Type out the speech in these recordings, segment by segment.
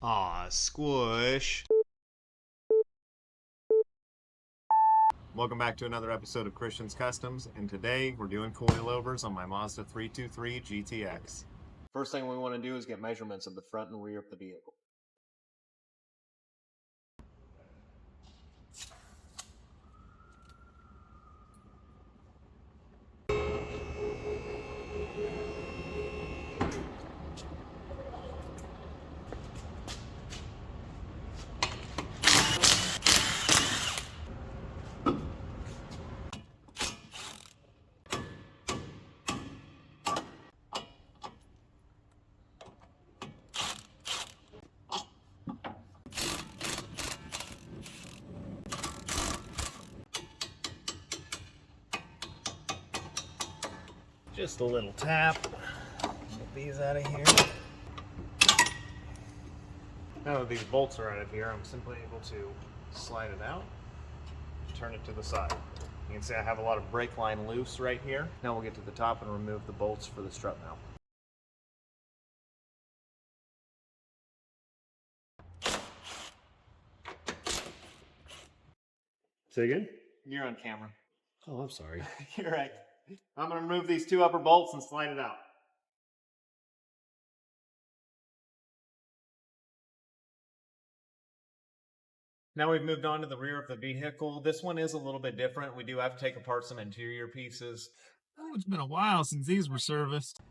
Aw, squish. Welcome back to another episode of Khrisstian's Customs, and today we're doing coilovers on my Mazda 323 GTX. First thing we want to do is get measurements of the front and rear of the vehicle. Just a little tap. Get these out of here. Now that these bolts are out of here, I'm simply able to slide it out, turn it to the side. You can see I have a lot of brake line loose right here. Now we'll get to the top and remove the bolts for the strut mount. Say again? You're on camera. Oh, I'm sorry. You're right. I'm going to remove these two upper bolts and slide it out. Now we've moved on to the rear of the vehicle. This one is a little bit different. We do have to take apart some interior pieces. Oh, it's been a while since these were serviced.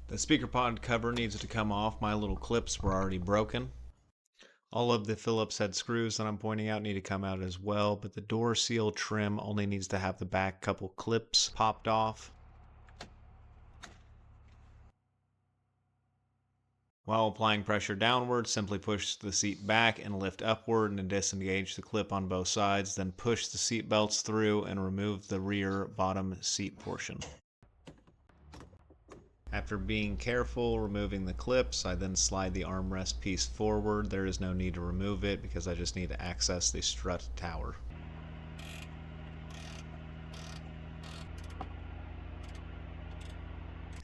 The speaker pod cover needs to come off. My little clips were already broken. All of the Phillips head screws that I'm pointing out need to come out as well, but the door seal trim only needs to have the back couple clips popped off. While applying pressure downward, simply push the seat back and lift upward and disengage the clip on both sides, then push the seat belts through and remove the rear bottom seat portion. After being careful removing the clips, I then slide the armrest piece forward. There is no need to remove it because I just need to access the strut tower.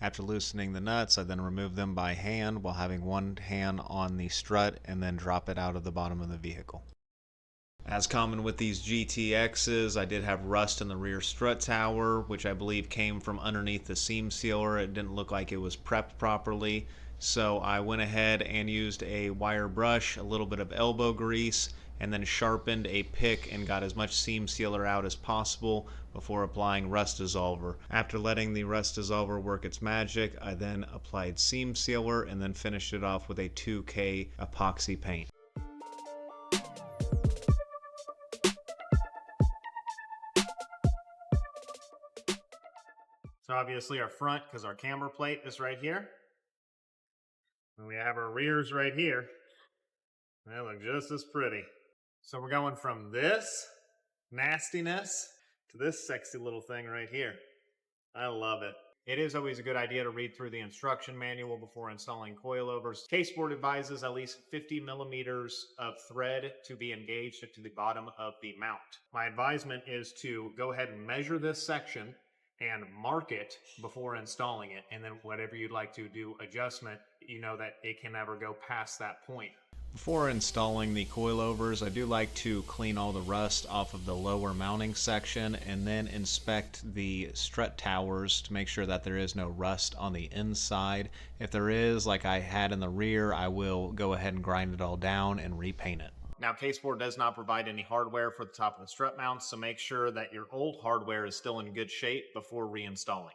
After loosening the nuts, I then remove them by hand while having one hand on the strut and then drop it out of the bottom of the vehicle. As common with these GTXs, I did have rust in the rear strut tower, which I believe came from underneath the seam sealer. It didn't look like it was prepped properly, so I went ahead and used a wire brush, a little bit of elbow grease, and then sharpened a pick and got as much seam sealer out as possible before applying rust dissolver. After letting the rust dissolver work its magic, I then applied seam sealer and then finished it off with a 2K epoxy paint. So obviously our front, because our camber plate is right here. And we have our rears right here. They look just as pretty. So we're going from this nastiness to this sexy little thing right here. I love it. It is always a good idea to read through the instruction manual before installing coilovers. Caseboard advises at least 50 millimeters of thread to be engaged to the bottom of the mount. My advisement is to go ahead and measure this section and mark it before installing it, and then whatever you'd like to do adjustment, you know that it can never go past that point. Before installing the coilovers, I do like to clean all the rust off of the lower mounting section and then inspect the strut towers to make sure that there is no rust on the inside. If there is, like I had in the rear, I will go ahead and grind it all down and repaint it. Now, Caseboard does not provide any hardware for the top of the strut mounts, so make sure that your old hardware is still in good shape before reinstalling.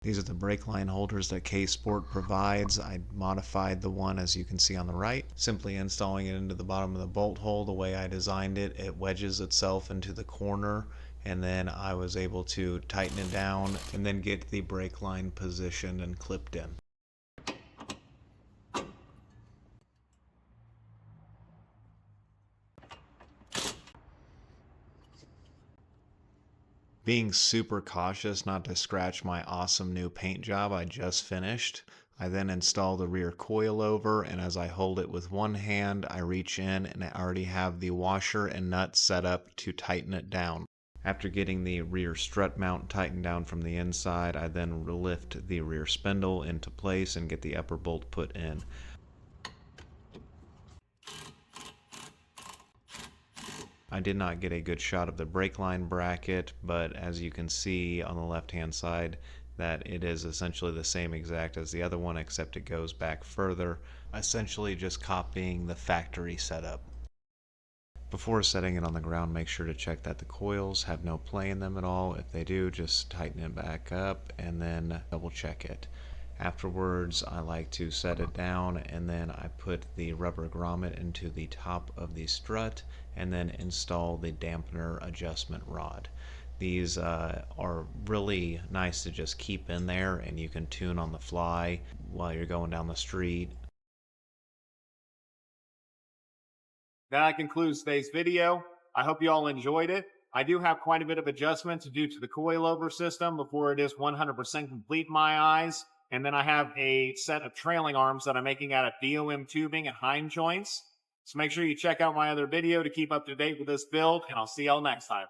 These are the brake line holders that K-Sport provides. I modified the one as you can see on the right, simply installing it into the bottom of the bolt hole the way I designed it. It wedges itself into the corner, and then I was able to tighten it down and then get the brake line positioned and clipped in. Being super cautious not to scratch my awesome new paint job I just finished, I then install the rear coilover, and as I hold it with one hand, I reach in and I already have the washer and nut set up to tighten it down. After getting the rear strut mount tightened down from the inside, I then lift the rear spindle into place and get the upper bolt put in. I did not get a good shot of the brake line bracket, but as you can see on the left hand side that it is essentially the same exact as the other one, except it goes back further, essentially just copying the factory setup. Before setting it on the ground, make sure to check that the coils have no play in them at all. If they do, just tighten it back up and then double check it. Afterwards, I like to set it down, and then I put the rubber grommet into the top of the strut and then install the dampener adjustment rod. These are really nice to just keep in there, and you can tune on the fly while you're going down the street. That concludes today's video. I hope you all enjoyed it. I do have quite a bit of adjustment to do to the coilover system before it is 100% complete in my eyes. And then I have a set of trailing arms that I'm making out of DOM tubing and hind joints. So make sure you check out my other video to keep up to date with this build, and I'll see y'all next time.